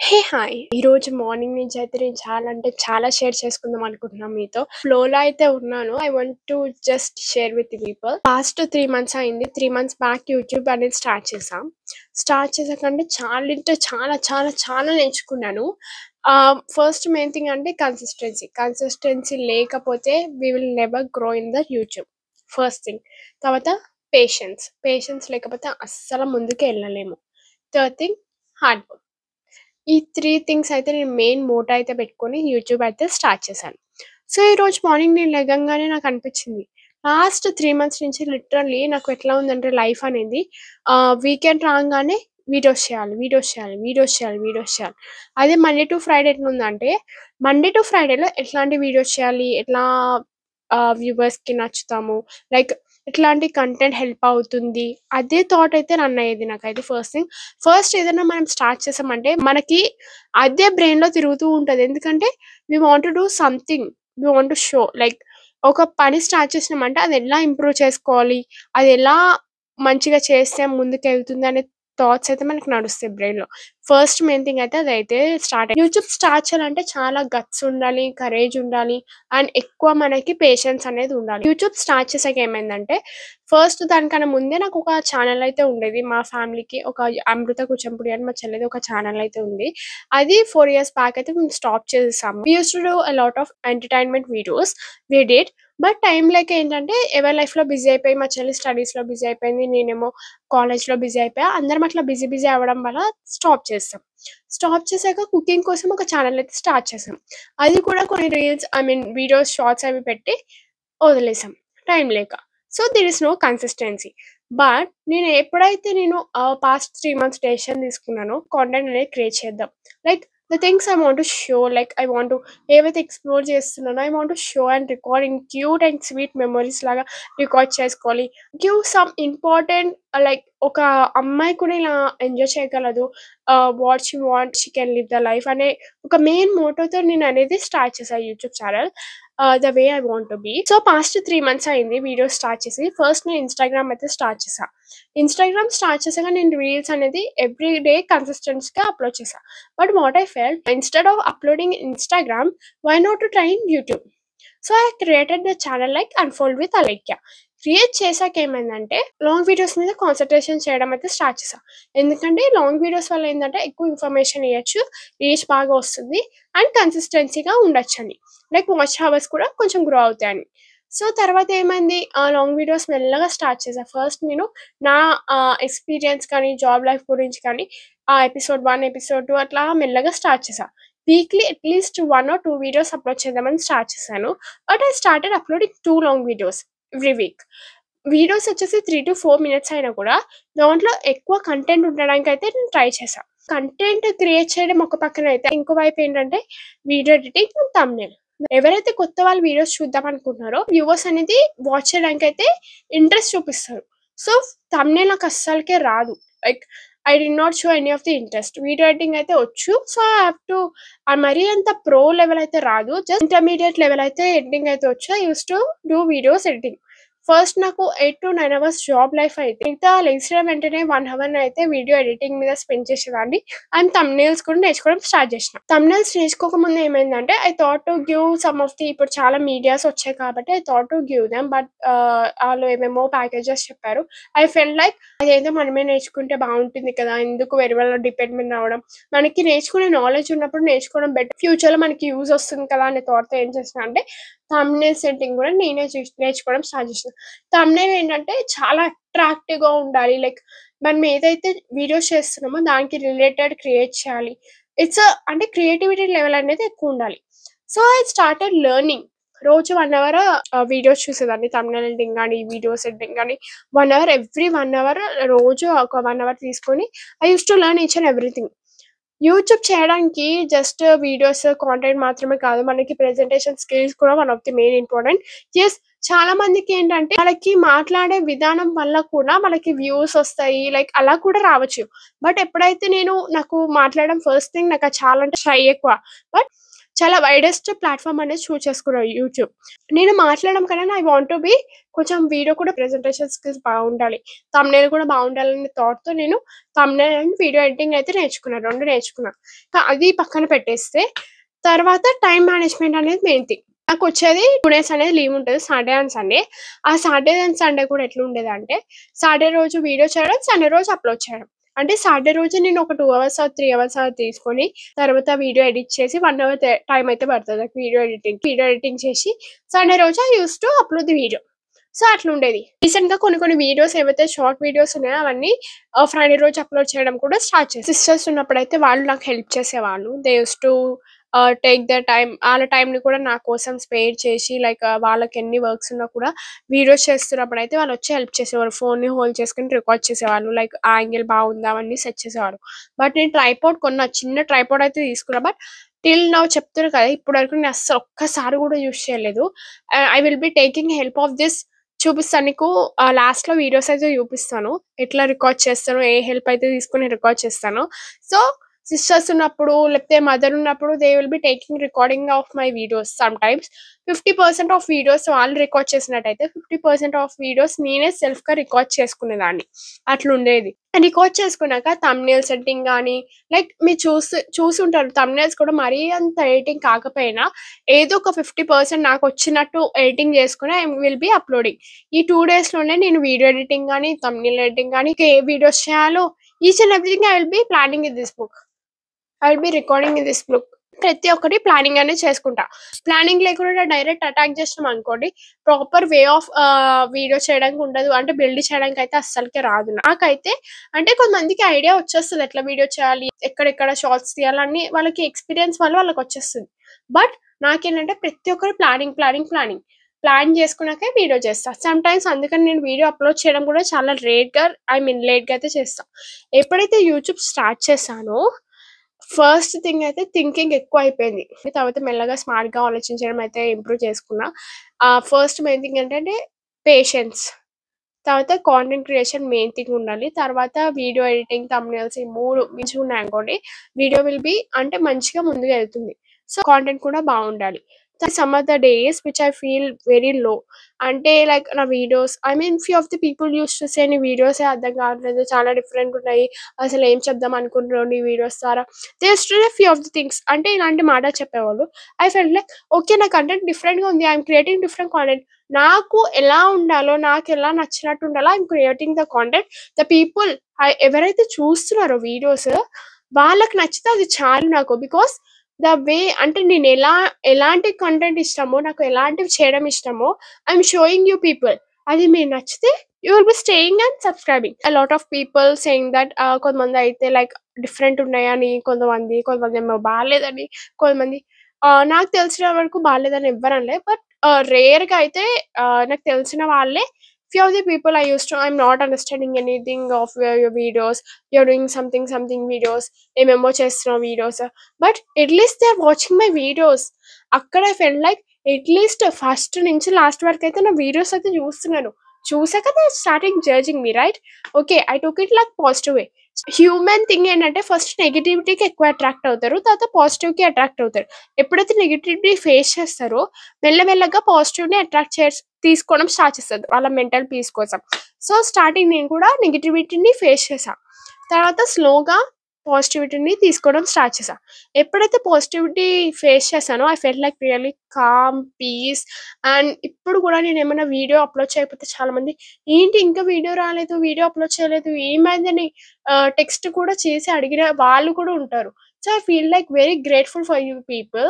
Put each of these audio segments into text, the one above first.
Hey hi! ఈరోజు morning నుంచి అయితే నేను చాలా అంటే చాలా షేర్ చేసుకుందాం అనుకుంటున్నాను మీతో. ఫ్లోలో అయితే ఉన్నాను. I want to just share with people. Past 3 months అయింది. 3 మంత్స్ బ్యాక్ యూట్యూబ్ అనేది స్టార్ట్ చేశాం. స్టార్ట్ చేశాకంటే చాలా అంటే చాలా నేర్చుకున్నాను. ఫస్ట్ మెయిన్ థింగ్ అంటే కన్సిస్టెన్సీ. కన్సిస్టెన్సీ లేకపోతే we will never grow in the YouTube. First thing. తర్వాత పేషెన్స్. పేషెన్స్ లేకపోతే అస్సలు ముందుకే ఎళ్ళలేము. Third thing hard work. ఈ 3 థింగ్స్ అయితే నేను మెయిన్ మోటో అయితే పెట్టుకొని యూట్యూబ్ అయితే స్టార్ట్ చేశాను. సో, ఈరోజు మార్నింగ్ నేను లెగంగానే నాకనిపించింది. లాస్ట్ 3 మంత్స్ నుంచి లిటరల్లీ నాకు ఎట్లా ఉందంటే లైఫ్ అనేది వీకెండ్ రాంగానే వీడియోస్ చేయాలి. అదే మండే టు ఫ్రైడే ఎట్లుందంటే, మండే టు ఫ్రైడేలో ఎట్లాంటి వీడియోస్ చేయాలి, ఎట్లా వ్యూవర్స్‌కి నచ్చుతాము, లైక్ ఎట్లాంటి కంటెంట్ హెల్ప్ అవుతుంది. అదే థాట్ అయితే రన్ అయ్యేది నాకైతే ఫస్ట్ థింగ్. ఫస్ట్ ఏదైనా మనం స్టార్ట్ చేసామంటే మనకి అదే బ్రెయిన్‌లో తిరుగుతూ ఉంటది. ఎందుకంటే we want to do something. We want to show like ఒక పని స్టార్ట్ చేసినామంటే అది ఎలా ఇంప్రూవ్ చేసుకోవాలి, అది ఎలా మంచిగా చేస్తే ముందుకెళ్తుంది అనే థాట్స్ అయితే మనకు నడుస్తాయి బ్రెయిన్‌లో. ఫస్ట్ మెయిన్ థింగ్ అయితే అదైతే స్టార్ట్ యూట్యూబ్ స్టార్ట్ చేయాలంటే చాలా గట్స్ ఉండాలి, కరేజ్ ఉండాలి అండ్ ఎక్కువ మనకి పేషెన్స్ అనేది ఉండాలి. యూట్యూబ్ స్టార్ట్ చేసాక ఏమైందంటే ఫస్ట్ దానికన్నా ముందే నాకు ఒక ఛానల్ అయితే ఉండేది. మా ఫ్యామిలీకి ఒక అమృత కూచంపుడి అని మా చెల్లిది ఒక ఛానల్ అయితే ఉంది. అది 4 ఇయర్స్ బ్యాక్ అయితే మేము స్టాప్ చేసేసాము. We used to do a lot of entertainment videos. We did. But time లేక ఏంటంటే ఎవరి లైఫ్‌లో బిజీ అయిపోయి మా చెల్లి స్టడీస్‌లో బిజీ అయిపోయింది. నేనేమో కాలేజ్‌లో బిజీ అయిపోయా. అందరం అట్లా బిజీ అవ్వడం వల్ల స్టాప్ చేసాం. స్టాప్ చేసాక కుకింగ్ కోసం ఒక ఛానల్ అయితే స్టార్ట్ చేసాం. అది కూడా కొన్ని రీల్స్ వీడియోస్ షార్ట్స్ అవి పెట్టి వదిలేసాం టైం లేక. So, there is no consistency. But నేను ఎప్పుడైతే పాస్ట్ 3 మంత్స్ డెసిషన్ తీసుకున్నానో కంటెంట్ అనేది క్రియేట్ చేద్దాం. Like the things I want to show like I want to ఏవైతే ఎక్స్‌ప్లోర్ చేస్తున్నానో I want to show and record in cute and sweet memories లాగా record చేసుకోవాలి. Give some important like ఒక అమ్మాయి కూడా ఇలా ఎంజాయ్ చేయగలదు. What she want she can live the life అనే ఒక మెయిన్ మోటోతో నేననేది స్టార్ట్ చేశా YouTube channel. The way I want to be. So, past 3 months అయింది వీడియోస్ స్టార్ట్ చేసి. ఫస్ట్ నేను ఇన్‌స్టాగ్రామ్ అయితే స్టార్ట్ చేశా. ఇన్‌స్టాగ్రామ్ స్టార్ట్ చేశాక నేను రీల్స్ అనేది ఎవ్రీ డే కన్సిస్టెన్సీగా అప్‌లోడ్ చేశా. But what I felt instead of uploading Instagram why not to try in YouTube. So, I created the channel like unfold with Alekhya. Create చేశాక ఏమైందంటే long videos మీద concentration చేయడం అయితే స్టార్ట్ చేశా. ఎందుకంటే లాంగ్ వీడియోస్ వల్ల ఏందంటే ఎక్కువ ఇన్ఫర్మేషన్ ఇయ్యొచ్చు, రీచ్ బాగా వస్తుంది అండ్ కన్సిస్టెన్సీగా ఉండొచ్చని. లైక్ వాచ్ హవర్స్ కూడా కొంచెం గ్రో అవుతాయని. సో, తర్వాత ఏమైంది లాంగ్ వీడియోస్ మెల్లగా స్టార్ట్ చేశా. ఫస్ట్ నేను నా ఎక్స్‌పీరియన్స్ కానీ, జాబ్ లైఫ్ గురించి కానీ ఎపిసోడ్ 1, ఎపిసోడ్ 2 అట్లా మెల్లగా స్టార్ట్ చేశా. వీక్లీ అట్‌లీస్ట్ 1 ఆర్ 2 వీడియోస్ అప్‌లోడ్ చేద్దామని స్టార్ట్ చేశాను. But I started uploading 2 long videos every week. Videos వచ్చేసి 3-4 మినిట్స్ అయినా కూడా దాంట్లో ఎక్కువ కంటెంట్ ఉండడానికైతే నేను ట్రై చేశా. కంటెంట్ క్రియేట్ చేయడం ఒక పక్కనైతే ఇంకో వైపు ఏంటంటే వీడియో ఎడిటింగ్, థంబ్‌నెయిల్. ఎవరైతే కొత్త వాళ్ళు వీడియోస్ చూద్దాం అనుకుంటున్నారో వ్యూవర్స్ అనేది వాచ్ చేయడానికైతే ఇంట్రెస్ట్ చూపిస్తారు. సో, థంబ్‌నెయిల్ నాకు అస్సలకే రాదు. Like I did not show any of the interest. Video editing అయితే వచ్చు. సో, ఐ హావ్ టు మరీ అంత ప్రో లెవెల్ అయితే రాదు. జస్ట్ ఇంటర్మీడియేట్ లెవెల్ అయితే ఎడిటింగ్ అయితే వచ్చు. I used to do videos editing. First నాకు 8-9 అవర్స్ జాబ్ లైఫ్ అయితే మిగతా లెగిసిన వెంటనే 1 అవర్ అయితే వీడియో ఎడిటింగ్ మీద స్పెండ్ చేసేదాన్ని. అండ్ థంబ్‌నెయిల్స్ కూడా నేర్చుకోవడం స్టార్ట్ చేసిన. థంబ్‌నెయిల్స్ నేర్చుకోకముందు ఏమైందంటే I thought to give some of the ఇప్పుడు చాలా మీడియాస్ వచ్చాయి కాబట్టి I thought to give them. But ఆళ్ళు ఏమేమో ప్యాకేజెస్ చెప్పారు. ఐ ఫెల్ట్ లైక్ అదేదో మనమే నేర్చుకుంటే బాగుంటుంది కదా! ఎందుకు వేరే వాళ్ళ డిపెండెంట్ అవ్వడం. మనకి నేర్చుకునే నాలెడ్జ్ ఉన్నప్పుడు నేర్చుకోవడం బెటర్. ఫ్యూచర్‌లో మనకి యూజ్ వస్తుంది కదా! అనే థాట్‌తో ఏం చేసినా అంటే థంబ్‌నెయిల్ సెట్టింగ్ కూడా నేనే నేర్చుకోవడం స్టార్ట్ చేసిన. థంబ్‌నెయిల్ ఏంటంటే చాలా అట్రాక్టివ్‌గా ఉండాలి. లైక్ మనం ఏదైతే వీడియోస్ చేస్తున్నామో దానికి రిలేటెడ్ క్రియేట్ చేయాలి. అంటే క్రియేటివిటీ లెవెల్ అనేది ఎక్కువుండాలి. So, I started learning. రోజు 1 అవర్ వీడియోస్ చూసేదాన్ని. థంబ్‌నెయిల్ ఎడిటింగ్ గాని, వీడియోస్ ఎడిటింగ్ గాని 1 అవర్ ఎవ్రీ 1 అవర్ రోజు ఒక 1 అవర్ తీసుకొని I used to learn each and everything. YouTube చేయడానికి జస్ట్ వీడియోస్, కాంటెంట్ మాత్రమే కాదు. మనకి ప్రెజెంటేషన్ స్కిల్స్ కూడా one of the main important. Yes, చాలా మందికేంటంటే వాళ్ళకి మాట్లాడే విధానం వల్ల కూడా మనకి వ్యూస్ ఒస్తాయి. లైక్ అలా కూడా రావచ్చు. బట్ ఎప్పుడైతే నాకు మాట్లాడడం ఫస్ట్ థింగ్ నాకు అది చాలా అంటే షై ఎక్కువ. బట్ చాలా వైడెస్ట్ ప్లాట్‌ఫార్మ్ అనేది చూజ్ చేసుకున్నా యూట్యూబ్. నేను మాట్లాడడం కన్నా ఐ వాంట్ టు బి కొంచెం వీడియో కూడా ప్రెజెంటేషన్ స్కిల్స్ బాగుండాలి. థంబ్‌నెయిల్ కూడా బాగుండాలనే థాట్‌తో నేను థంబ్‌నెయిల్ అండ్ వీడియో ఎడిటింగ్ అయితే నేర్చుకున్నా. 2 నేర్చుకున్నా. అది పక్కన పెట్టేస్తే తర్వాత టైమ్ మేనేజ్‌మెంట్ అనేది మెయిన్ థింగ్. నాకొచ్చేది 2 డేస్ అనేది లీవ్ ఉంటది. Saturday and Sunday. ఆ సాటర్‌డే అండ్ సండే కూడా ఎట్లుండేదంటే సాటర్‌డే రోజు వీడియో చేయడం, సండే రోజు అప్‌లోడ్ చేయడం. అంటే సాటర్‌డే రోజు నేను ఒక 2 అవర్స్ ఆర్ 3 అవర్స్ తీసుకొని తర్వాత వీడియో ఎడిట్ చేసి 1 అవర్ టైమ్ అయితే పడతది నాకు వీడియో ఎడిటింగ్ చేసి సండే రోజు I used to upload the video. So, అట్లుండేది. రీసెంట్‌గా కొన్ని వీడియోస్ ఏవైతే షార్ట్ వీడియోస్ ఉన్నాయో అవన్నీ ఫ్రైడే రోజు అప్‌లోడ్ చేయడం కూడా స్టార్ట్ చేశా. సిస్టర్స్ ఉన్నప్పుడైతే వాళ్ళు నాకు హెల్ప్ చేసేవాళ్ళు. They used to take the time ఆళ్ళ టైమ్‌ని కూడా నా కోసం స్పేర్ చేసి లైక్ వాళ్ళకెన్ని వర్క్స్ ఉన్నా కూడా వీడియోస్ చేస్తున్నప్పుడైతే వాళ్ళొచ్చి హెల్ప్ చేసేవారు. ఫోన్‌ని హోల్డ్ చేసుకొని రికార్డ్ చేసేవాళ్ళు. లైక్ యాంగిల్ బాగుందా అవన్నీ సెట్ చేసేవారు. బట్ నేను ట్రైపాడ్ కొన్నా. చిన్న ట్రైపాడ్ అయితే తీసుకున్నా. బట్ టిల్ నౌ చెప్తున్నా కదా! ఇప్పటి వరకు నేను అస్సలు ఒక్కసారి కూడా యూజ్ చేయలేదు. I will be taking help of this చూపిస్తాను నీకు. లాస్ట్‌లో వీడియోస్ అయితే చూపిస్తాను. ఎట్లా రికార్డ్ చేస్తానో, ఏ హెల్ప్ అయితే తీసుకొని రికార్డ్ చేస్తానో. సో, సిస్టర్స్ ఉన్నప్పుడు లేకపోతే మదర్ ఉన్నప్పుడు they will be taking recording of my videos sometimes. 50% of videos వాళ్ళు రికార్డ్ చేసినట్టయితే 50% ఆఫ్ వీడియోస్ నేనే సెల్ఫ్‌గా రికార్డ్ చేసుకునేదాన్ని. అట్లుండేది. రికార్డ్ చేసుకున్నాక థంబ్‌నెయిల్ సెట్టింగ్ గాని లైక్ మీరు చూసుంటారు థంబ్‌నెయిల్స్ కూడా మరీ అంత ఎడిటింగ్ కాకపోయినా ఏదో ఒక 50% నాకొచ్చినట్టు ఎడిటింగ్ చేసుకొని ఐ విల్ బి అప్‌లోడింగ్. ఈ 2 డేస్‌లోనే నేను వీడియో ఎడిటింగ్ గాని, థంబ్‌నెయిల్ ఎడిటింగ్ గాని, ఏ వీడియోస్ చేయాలో each and everything I will be planning in this book. I will be recording in this book. ప్రతి ఒక్కటి ప్లానింగ్ అనేది చేసుకుంటా. ప్లానింగ్ లేకుండా డైరెక్ట్ అటాక్ చేసినామనుకోండి ప్రాపర్ వే ఆఫ్ వీడియో చేయడానికి ఉండదు. అంటే బిల్డ్ చేయడానికైతే అస్సలకే రాదు. నాకైతే అంటే కొంతమందికి ఐడియా వచ్చేస్తది ఎట్లా వీడియో చేయాలి, ఎక్కడెక్కడ షార్ట్స్ తీయాలని వాళ్ళకి ఎక్స్‌పీరియన్స్ వల్ల వాళ్ళకొచ్చేస్తది. బట్ నాకేంటంటే ప్రతి ఒక్కటి ప్లాన్ చేసుకున్నాకే వీడియో చేస్తా. సమ్‌టైమ్స్ అందుకని నేను వీడియో అప్‌లోడ్ చేయడం కూడా చాలా లేట్‌గా అయితే చేస్తా. ఎప్పుడైతే యూట్యూబ్ స్టార్ట్ చేశానో ఫస్ట్ థింగ్ అయితే థింకింగ్ ఎక్కువైపోయింది. తర్వాత మెల్లగా స్మార్ట్‌గా ఆలోచించడం అయితే ఇంప్రూవ్ చేసుకున్నా. ఫస్ట్ మెయిన్ థింగ్ ఏంటంటే పేషెన్స్. తర్వాత కాంటెంట్ క్రియేషన్ మెయిన్ థింగ్ ఉండాలి. తర్వాత వీడియో ఎడిటింగ్, థంబ్‌నెయిల్స్ ఈ 3 మంచిగున్నాయనుకోండి వీడియో విల్ బి అంటే మంచిగా ముందుకెళ్తుంది. సో, కాంటెంట్ కూడా బావుండాలి. Some of the days which I feel very low అంటే లైక్ నా videos I mean few of the people used to say నీ వీడియోసే అర్థం కావట్లేదు. చాలా డిఫరెంట్‌గున్నాయి. అసలు ఏం చెప్దాం అనుకుంటున్నావు నీ వీడియోస్ ద్వారా. They used to say few of the things అంటే ఇలాంటి మాటలు చెప్పేవాళ్ళు. I felt like okay. నా కంటెంట్ డిఫరెంట్‌గా ఉంది. I am creating different content. నాకు ఎలా ఉండాలో, నాకెలా నచ్చినట్టు ఉండాలో I'm creating the content. The people ఎవరైతే చూస్తున్నారో వీడియోస్ వాళ్ళకి నచ్చితే అది చాలు నాకు. బికాజ్ ద వే అంటే ఎలాంటి కంటెంట్ ఇష్టమో, నాకు ఎలాంటివి చేయడం ఇష్టమో ఐయామ్ షోయింగ్ యూ పీపుల్. అది మీకు నచ్చితే you will be staying and subscribing. A lot of people saying that కొంతమంది అయితే లైక్ డిఫరెంట్ ఉన్నాయని, కొంతమందేమో బాలేదని, కొంతమంది నాకు తెలిసిన వరకు బాలేదని ఎవ్వరు అనలే. బట్ రేర్‌గా అయితే నాకు తెలిసిన వాళ్ళే few of the people I'm not understanding anything of your videos. You're doing something videos. ఏమేమో చేస్తున్నావు videos. But at least they are watching my videos. అక్కడ I felt like at least first నుంచి లాస్ట్ వరకు అయితే నా వీడియోస్ అయితే చూస్తున్నారు. చూసాక they are starting judging me right. Okay. I took it like positive way. Human thing ఏంటంటే ఫస్ట్ నెగటివిటీకి ఎక్కువ అట్రాక్ట్ అవుతారు. తర్వాత పాజిటివ్‌కి అట్రాక్ట్ అవుతారు. ఎప్పుడైతే నెగటివిటీ ఫేస్ చేస్తారో మెల్లగా పాజిటివ్‌ని తీసుకోవడం స్టార్ట్ చేస్తారు. వాళ్ళ మెంటల్ పీస్ కోసం. సో, స్టార్టింగ్ నేను కూడా నెగటివిటీని ఫేస్ చేశా. తర్వాత స్లోగా పాజిటివిటీని తీసుకోవడం స్టార్ట్ చేశా. ఎప్పుడైతే పాజిటివిటీ ఫేస్ చేశానో I felt like really calm, peace. And ఇప్పుడు కూడా నేనేమన్నా వీడియో అప్‌లోడ్ చేయకపోతే చాలామంది ఏంటి ఇంకా వీడియో అప్‌లోడ్ చేయలేదు ఏమైందని టెక్స్ట్ కూడా చేసి అడిగిన వాళ్ళు కూడా ఉంటారు. So, I feel like very grateful for you people.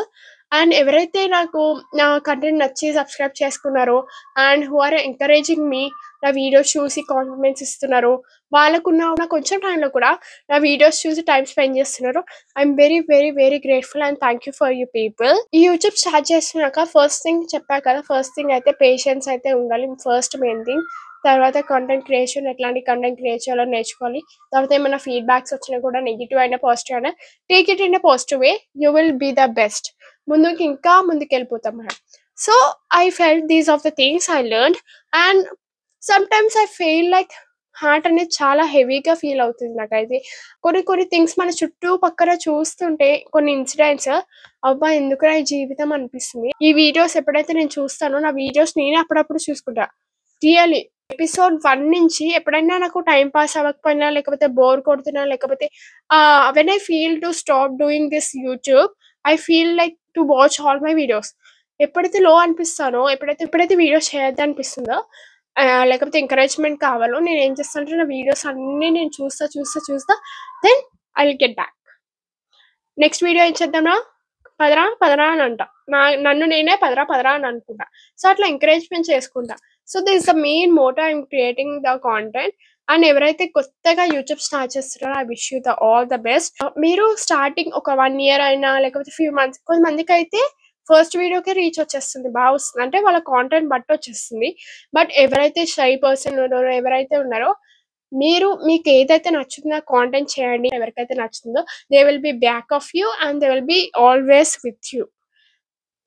And ఎవరైతే నాకు నా కంటెంట్ నచ్చి సబ్స్క్రైబ్ చేసుకున్నారో and who are encouraging me నా వీడియోస్ చూసి కాంప్లిమెంట్స్ ఇస్తున్నారో వాళ్ళకున్న కొంచెం టైంలో కూడా నా వీడియోస్ చూసి టైం స్పెండ్ చేస్తున్నారు. I'm very grateful and thank you for you people. ఈ యూట్యూబ్ స్టార్ట్ చేసినాక ఫస్ట్ థింగ్ చెప్పా కదా! ఫస్ట్ థింగ్ అయితే పేషెన్స్ అయితే ఉండాలి. First main thing. తర్వాత కంటెంట్ క్రియేషన్ ఎట్లాంటి కంటెంట్ క్రియేట్ చేయాలో నేర్చుకోవాలి. తర్వాత ఏమైనా ఫీడ్‌బ్యాక్స్ వచ్చినా కూడా నెగెటివ్ అయినా, పాజిటివ్ అయినా take it in a positive way. You will be the best. ఇంకా ముందుకెళ్ళిపోతాం మనం. So, I felt these of the things I learned and sometimes I feel like heart అనేది చాలా హెవీగా ఫీల్ అవుతుంది నాకైతే. కొన్ని థింగ్స్ మన చుట్టూ పక్కన చూస్తుంటే కొన్ని ఇన్సిడెంట్స్ అబ్బా! ఎందుకురా ఈ జీవితం అనిపిస్తుంది. ఈ వీడియోస్ ఎప్పుడైతే నేను చూస్తానో నా వీడియోస్ నేనే అప్పుడప్పుడు చూసుకుంటా. రియల్లీ. ఎపిసోడ్ 1 నుంచి ఎప్పుడైనా నాకు టైమ్ పాస్ అవ్వకపోయినా, లేకపోతే బోర్ కొడుతున్నా, లేకపోతే when I feel to stop doing this YouTube, I feel like to watch all my videos. ఎప్పుడైతే లో అనిపిస్తానో, ఎప్పుడైతే వీడియోస్ చేయొద్దనిపిస్తుందో, లేకపోతే ఎంకరేజ్‌మెంట్ కావాలో, నేనేం చేస్తానంటే నా వీడియోస్ అన్నీ నేను చూస్తా then I will get back. Next video ఏం చేద్దాంరా? పదరా అని అంటా. నన్ను నేనే పదరా అని అనుకుంటా. సో, అట్లా ఎంకరేజ్‌మెంట్ చేసుకుంటా. So, this the main motto I am creating the content. And ఎవరైతే కొత్తగా యూట్యూబ్ స్టార్ట్ చేస్తున్నారో I wish you the all the best. మీరు స్టార్టింగ్ ఒక 1 ఇయర్ అయినా, లేకపోతే ఫ్యూ మంత్స్, కొంతమందికైతే ఫస్ట్ వీడియోకే రీచ్ వచ్చేస్తుంది. వస్తుంది. అంటే వాళ్ళ కాంటెంట్ బట్టి వచ్చేస్తుంది. బట్ ఎవరైతే షై పర్సన్ ఉన్నారో, ఎవరైతే ఉన్నారో, మీకేదైతే నచ్చుతుందో ఆ కాంటెంట్ చేయండి. ఎవరికైతే నచ్చుతుందో they will be back of you and they will be always with you.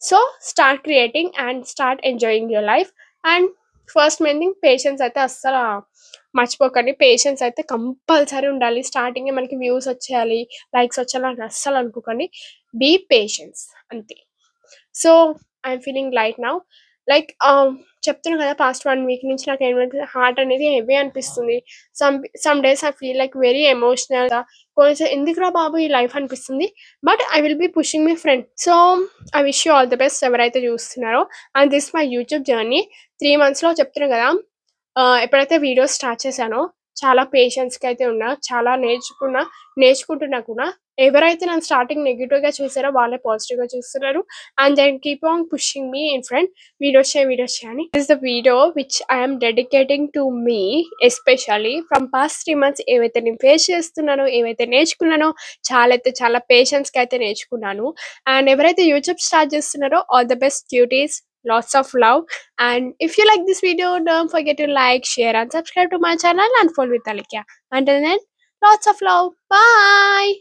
So, start creating and start enjoying your life. And first main thing patience అయితే అస్సలు మర్చిపోకండి. పేషెన్స్ అయితే కంపల్సరీ ఉండాలి. స్టార్టింగే మనకి వ్యూస్ వచ్చేయాలి, లైక్స్ వచ్చేయాలని అస్సలు అనుకోకండి. బీ పేషెన్స్ అంతే. So, I'm feeling light now. Like చెప్తున్నా కదా, పాస్ట్ 1 వీక్ నుంచి నాకు ఏమంటే హార్ట్ అనేది హెవీ అనిపిస్తుంది. Some days I feel like very ఎమోషనల్‌గా, కొంచెం ఎందుకురా బాబు ఈ లైఫ్ అనిపిస్తుంది. But I will B pushing my friend. So, I wish you all the best ఎవరైతే చూస్తున్నారో. And this my YouTube journey 3 మంత్స్‌లో చెప్తున్నా కదా, ఎప్పుడైతే వీడియోస్ స్టార్ట్ చేశానో చాలా పేషెన్స్‌గా అయితే ఉన్నా. చాలా నేర్చుకుంటున్నా కూడా. ఎవరైతే నన్ను స్టార్టింగ్ నెగెటివ్‌గా చూసారో వాళ్ళే పాజిటివ్‌గా చూస్తున్నారు. And then keep on pushing me in front. Videos చేయని. This the video which I am dedicating to me especially from past 3 months. ఏవైతే నేను ఫేస్ చేస్తున్నానో, ఏవైతే నేర్చుకున్నానో, చాలా పేషెన్స్‌గా అయితే నేర్చుకున్నాను. అండ్ ఎవరైతే యూట్యూబ్ స్టార్ట్ చేస్తున్నారో all the best cuties. Lots of love. And if you like this video, don't forget to like, share and subscribe to my channel and follow with Alikya. Until then, lots of love. Bye.